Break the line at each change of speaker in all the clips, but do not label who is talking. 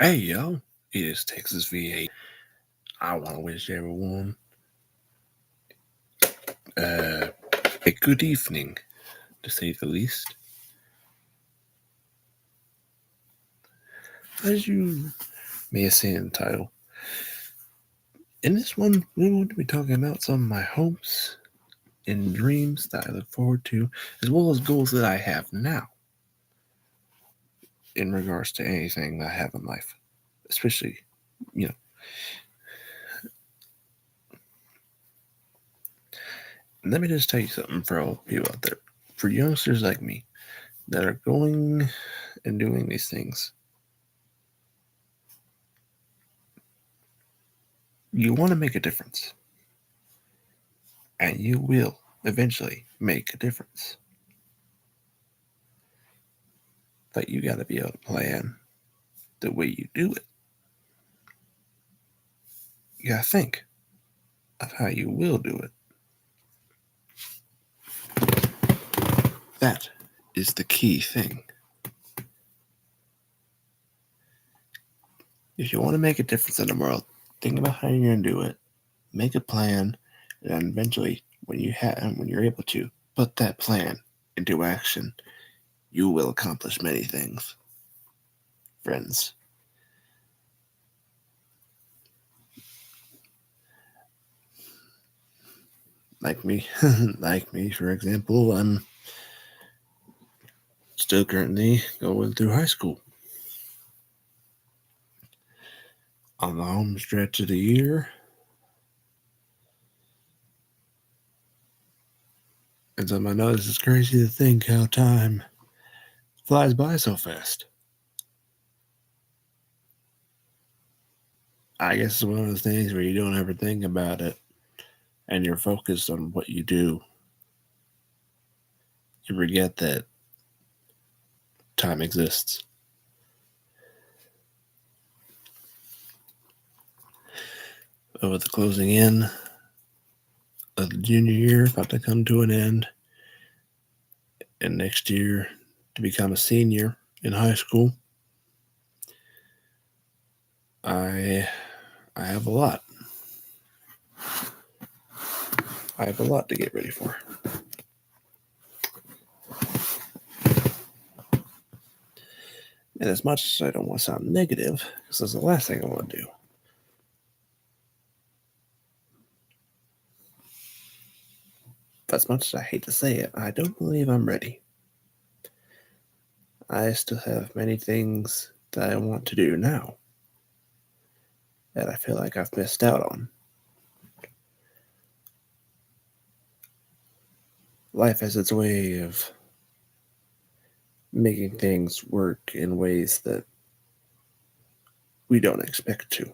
Hey yo, it is Texas VA. I want to wish everyone uh, a good evening, to say the least. As you may have seen in the title, in this one, we're going to be talking about some of my hopes and dreams that I look forward to, as well as goals that I have now in regards to anything that I have in life, especially, you know. Let me just tell you something for all people out there, for youngsters like me that are going and doing these things. You want to make a difference, and you will eventually make a difference. But you got to be able to plan the way you do it. You got to think of how you will do it. That is the key thing. If you want to make a difference in the world, think about how you're going to do it. Make a plan, and eventually, when you're able to put that plan into action, you will accomplish many things, friends. Like me, like me, for example, I'm still currently going through high school. On the home stretch of the year, and so I know this is crazy to think how time flies by so fast. I guess it's one of those things where you don't ever think about it and you're focused on what you do. You forget that time exists. But with the closing in of the junior year about to come to an end, and next year to become a senior in high school, I I have a lot. I have a lot to get ready for. And as much as I don't want to sound negative, because that's the last thing I want to do, but as much as I hate to say it, I don't believe I'm ready. I still have many things that I want to do now that I feel like I've missed out on. Life has its way of making things work in ways that we don't expect to.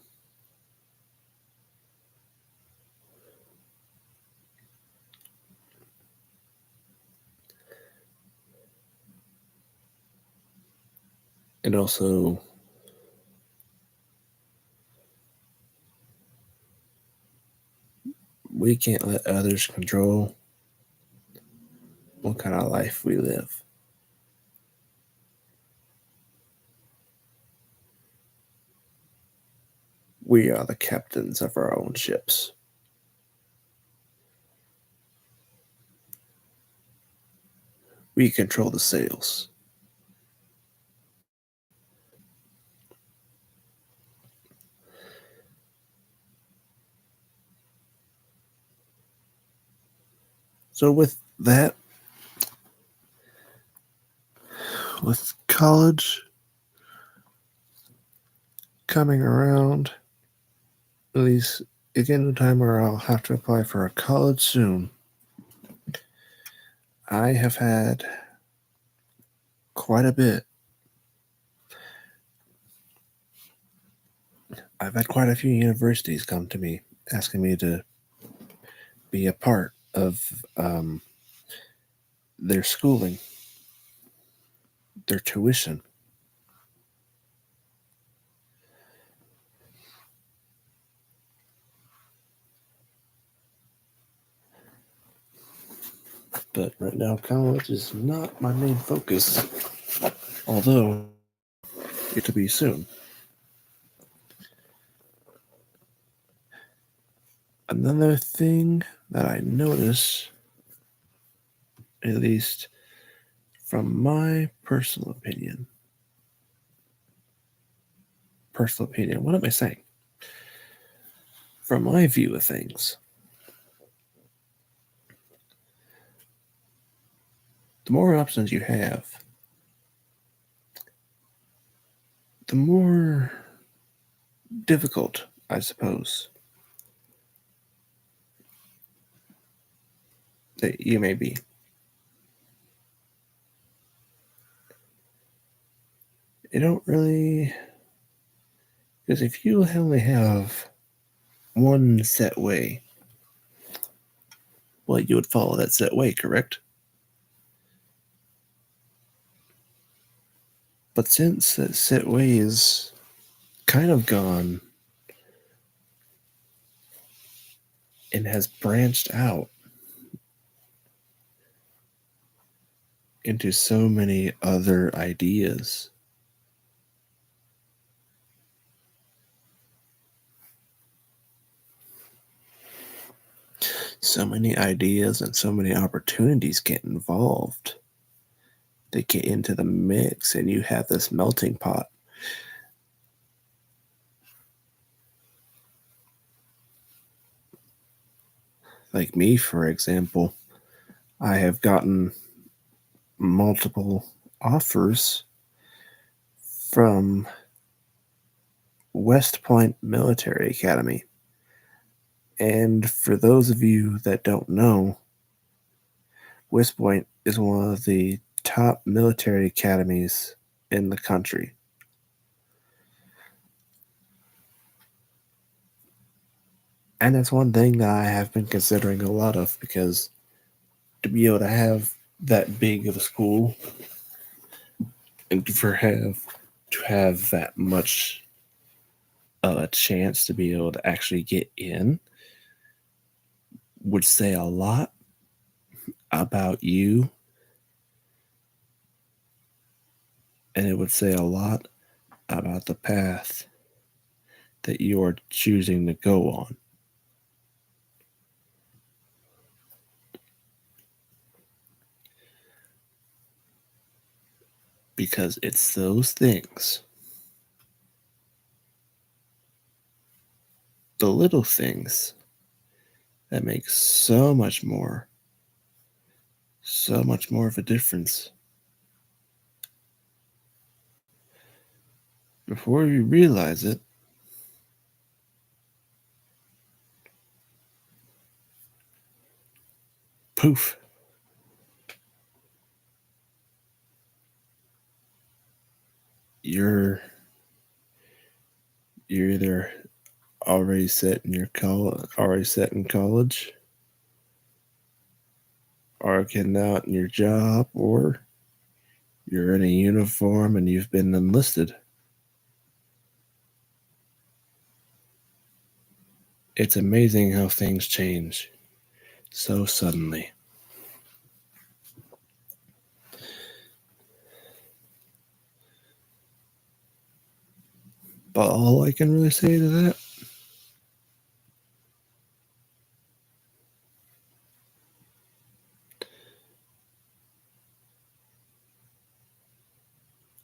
And also, we can't let others control what kind of life we live. We are the captains of our own ships. We control the sails. So, with that, with college coming around, at least again, the time where I'll have to apply for a college soon, I have had quite a bit. I've had quite a few universities come to me asking me to be a part of um, their schooling, their tuition. But right now, college is not my main focus, although it will be soon. Another thing that I notice, at least from my personal opinion, what am I saying? From my view of things, the more options you have, the more difficult, I suppose, that you may be. You don't really, because if you only have one set way, well, you would follow that set way, correct? But since that set way is kind of gone and has branched out into so many other ideas, so many ideas and so many opportunities get involved. They get into the mix, and you have this melting pot. Like me, for example, I have gotten multiple offers from West Point Military Academy. And for those of you that don't know, West Point is one of the top military academies in the country. And that's one thing that I have been considering a lot of, because to be able to have that big of a school and to have that much of a chance to be able to actually get in would say a lot about you, and it would say a lot about the path that you are choosing to go on. Because it's those things, the little things, that make so much more of a difference. Before you realize it, poof, you're either already set in college, or getting out in your job, or you're in a uniform and you've been enlisted. It's amazing how things change so suddenly. But all I can really say to that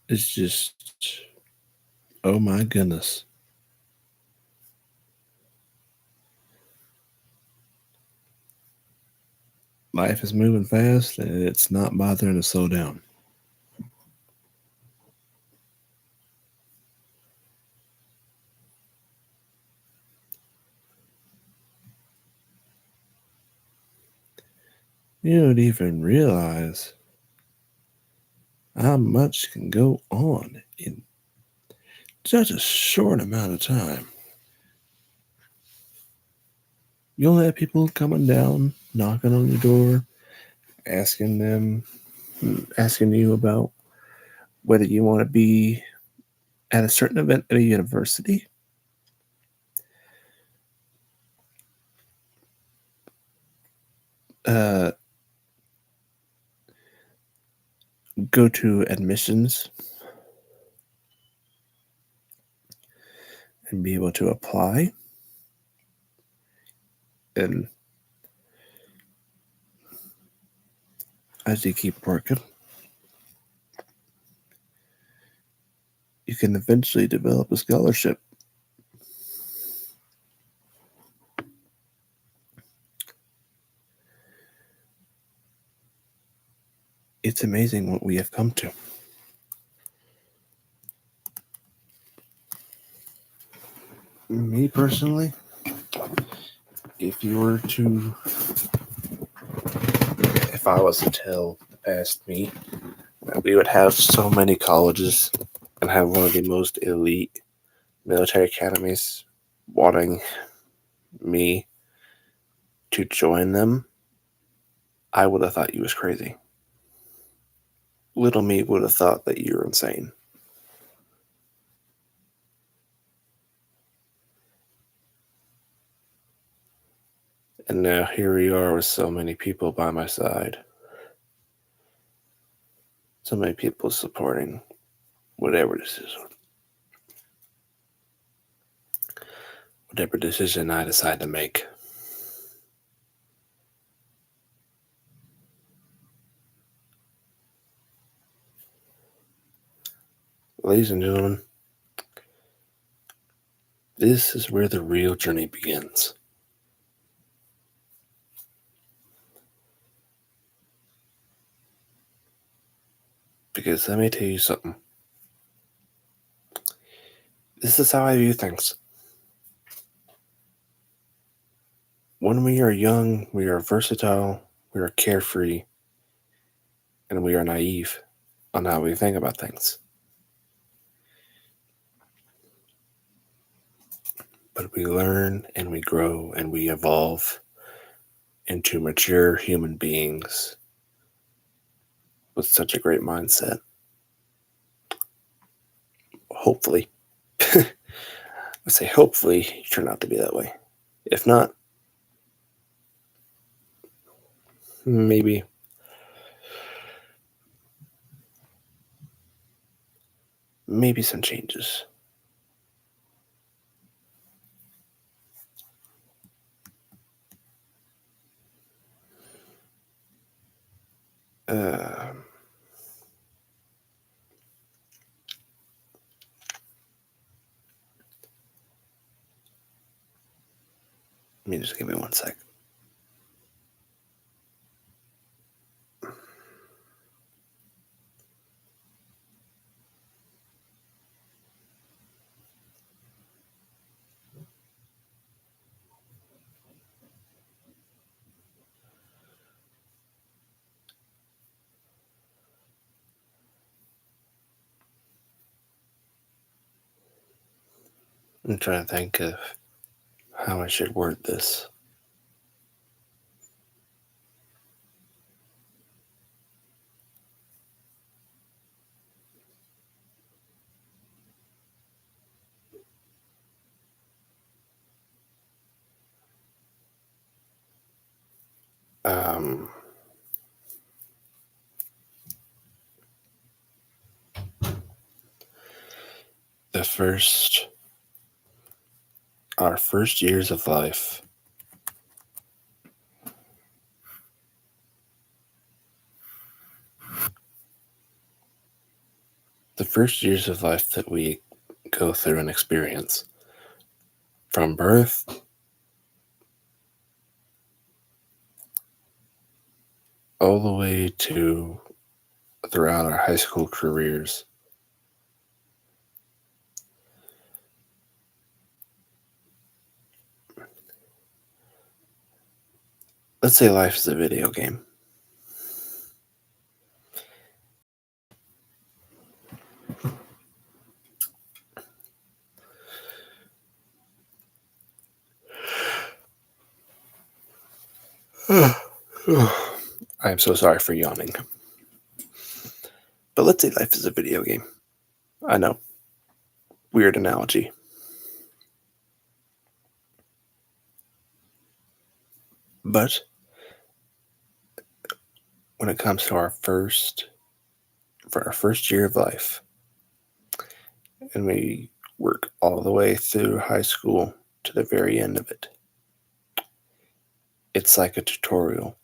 is just, oh my goodness. Life is moving fast and it's not bothering to slow down. You don't even realize how much can go on in such a short amount of time. You'll have people coming down, knocking on your door, asking you about whether you want to be at a certain event at a university, uh, go to admissions and be able to apply, And as you keep working, you can eventually develop a scholarship. It's amazing what we have come to. Me personally, if I was to tell the past me that we would have so many colleges and have one of the most elite military academies wanting me to join them, I would have thought you was crazy. Little me would have thought that you were insane. And now here we are with so many people by my side. So many people supporting whatever decision I decide to make. Ladies and gentlemen, this is where the real journey begins. Because let me tell you something. This is how I view things. When we are young, we are versatile, we are carefree, and we are naive on how we think about things. But we learn and we grow and we evolve into mature human beings with such a great mindset. Hopefully, I say hopefully you turn out to be that way. If not, maybe some changes. Just give me 1 sec. I'm trying to think of how I should word this. Our first years of life. The first years of life that we go through and experience, from birth all the way to throughout our high school careers. Let's say life is a video game. I am so sorry for yawning. But let's say life is a video game. I know. Weird analogy. But when it comes to our first year of life, and we work all the way through high school to the very end of it, It's like a tutorial.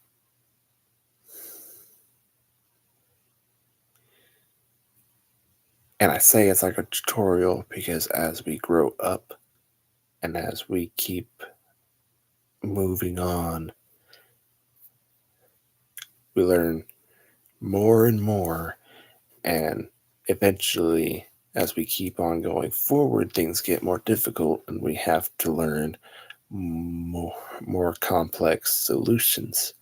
And I say it's like a tutorial because as we grow up and as we keep moving on, we learn more and more. And eventually, as we keep on going forward, things get more difficult and we have to learn more complex solutions,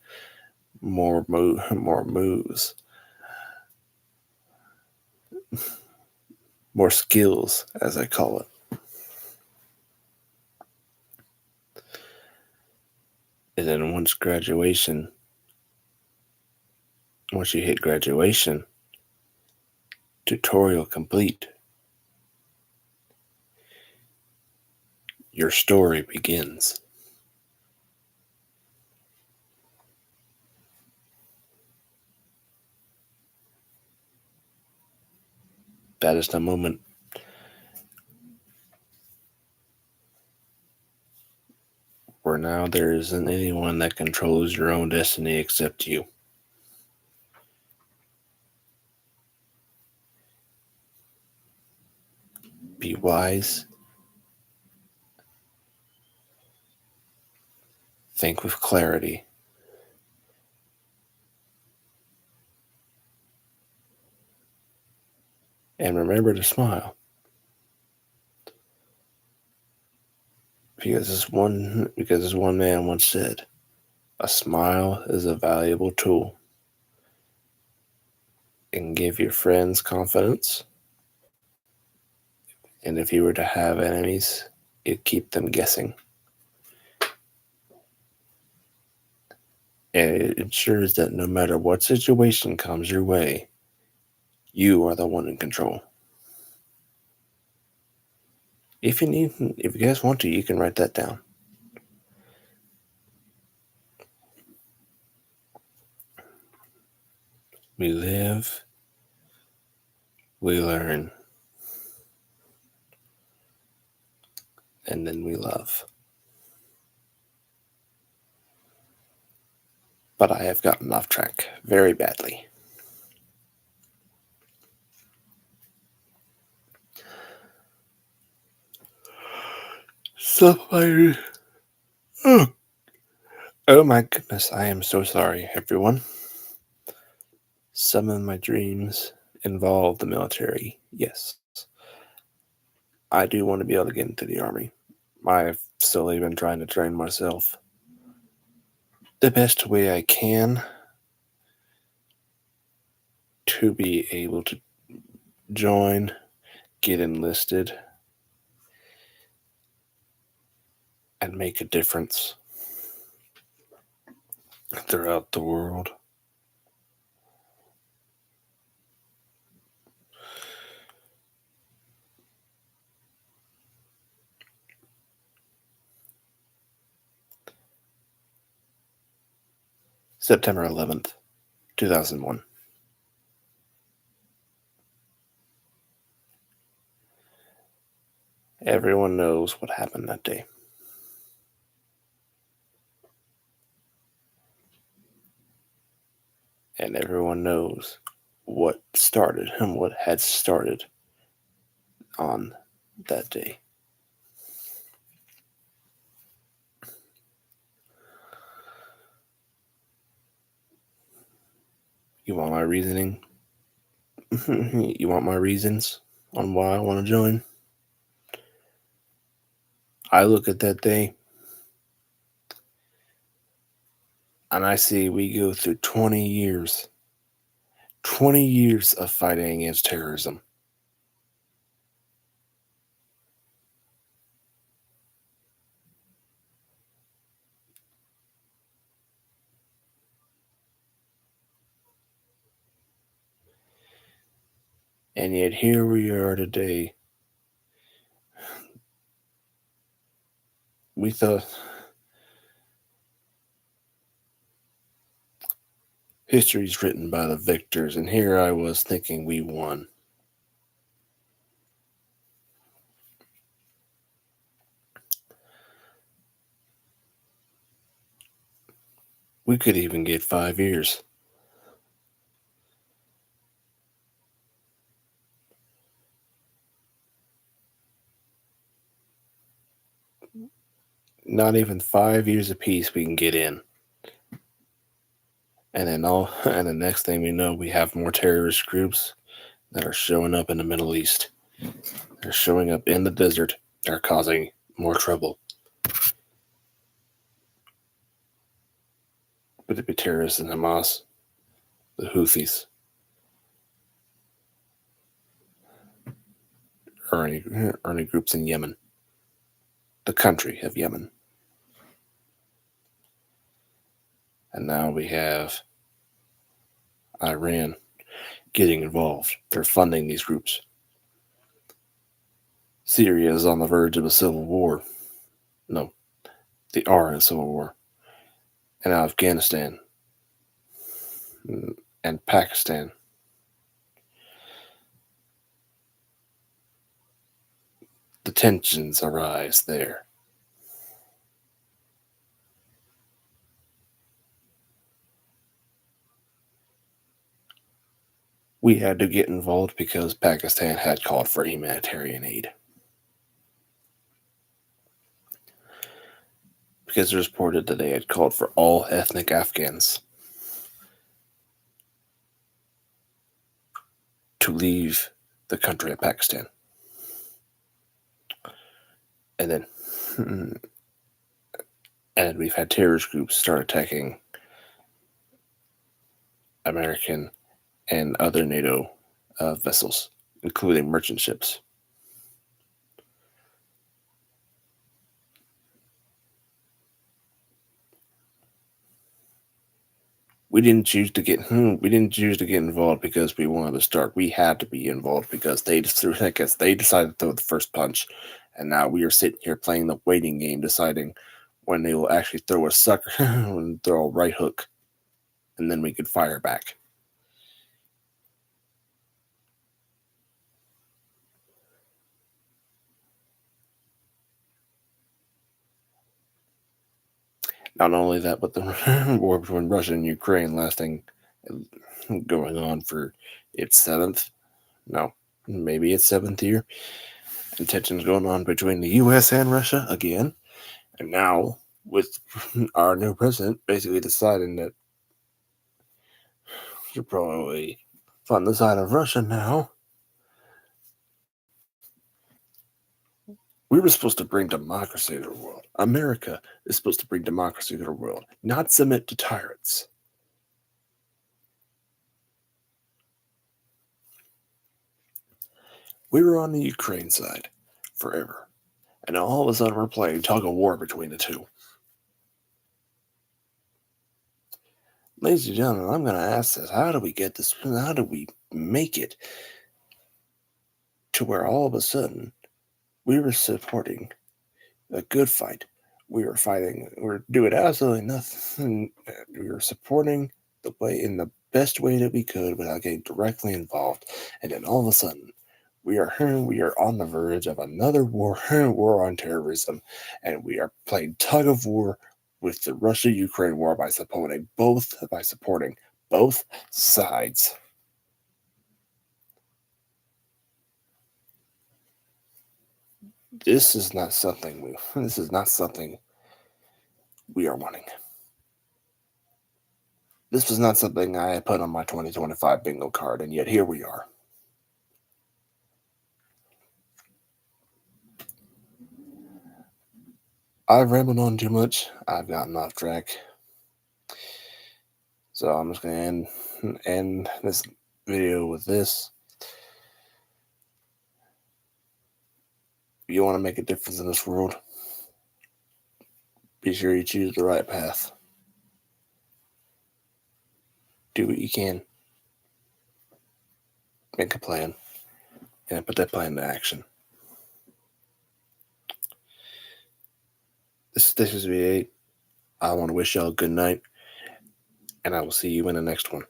more moves, more skills, as I call it. And then once you hit graduation, tutorial complete, your story begins. That is the moment where now there isn't anyone that controls your own destiny except you. Be wise, think with clarity, and remember to smile. Because as one man once said, a smile is a valuable tool. It can give your friends confidence, and if you were to have enemies, it'd keep them guessing. And it ensures that no matter what situation comes your way, you are the one in control. If you guys want to, you can write that down. We live, we learn, and then we love. But I have gotten off track very badly. Oh my goodness, I am so sorry, everyone. Some of my dreams involve the military, yes. I do want to be able to get into the Army. I've slowly been trying to train myself the best way I can to be able to join, get enlisted, and make a difference throughout the world. September 11th, 2001. Everyone knows what happened that day. And everyone knows what started and what had started on that day. You want my reasoning? You want my reasons on why I want to join? I look at that day and I see we go through 20 years of fighting against terrorism. And yet here we are today. We thought history's written by the victors, and here I was thinking we won. We could even get 5 years. Not even 5 years apiece we can get in. And then and the next thing we know, we have more terrorist groups that are showing up in the Middle East. They're showing up in the desert. They're causing more trouble. Would it be terrorists in Hamas, the Houthis, or any groups in Yemen, the country of Yemen? And now we have Iran getting involved. They're funding these groups. Syria is on the verge of a civil war. No, they are in a civil war. And now Afghanistan and Pakistan. The tensions arise there. We had to get involved because Pakistan had called for humanitarian aid. Because it was reported that they had called for all ethnic Afghans to leave the country of Pakistan. And then and we've had terrorist groups start attacking American and other NATO vessels, including merchant ships. We didn't choose to get involved because we wanted to start. We had to be involved because they decided to throw the first punch, and now we are sitting here playing the waiting game, deciding when they will actually throw a sucker and throw a right hook, and then we could fire back. Not only that, but the war between Russia and Ukraine going on for its seventh year. And tensions going on between the U.S. and Russia again. And now, with our new president basically deciding that you're probably on the side of Russia now. We were supposed to bring democracy to the world. America is supposed to bring democracy to the world, not submit to tyrants. We were on the Ukraine side forever. And all of a sudden we're playing tug of war between the two. Ladies and gentlemen, I'm going to ask this. How do we get this? How do we make it to where all of a sudden we were supporting a good fight? We were fighting. We were doing absolutely nothing. We were supporting the best way that we could without getting directly involved. And then all of a sudden, we are on the verge of another war on terrorism, and we are playing tug of war with the Russia-Ukraine war by supporting both sides. This is not something we are wanting. This was not something I had put on my 2025 bingo card, and yet here we are. I've rambled on too much. I've gotten off track. So I'm just going to end this video with this. If you want to make a difference in this world, be sure you choose the right path. Do what you can. Make a plan. And put that plan into action. This is V8. I want to wish y'all a good night. And I will see you in the next one.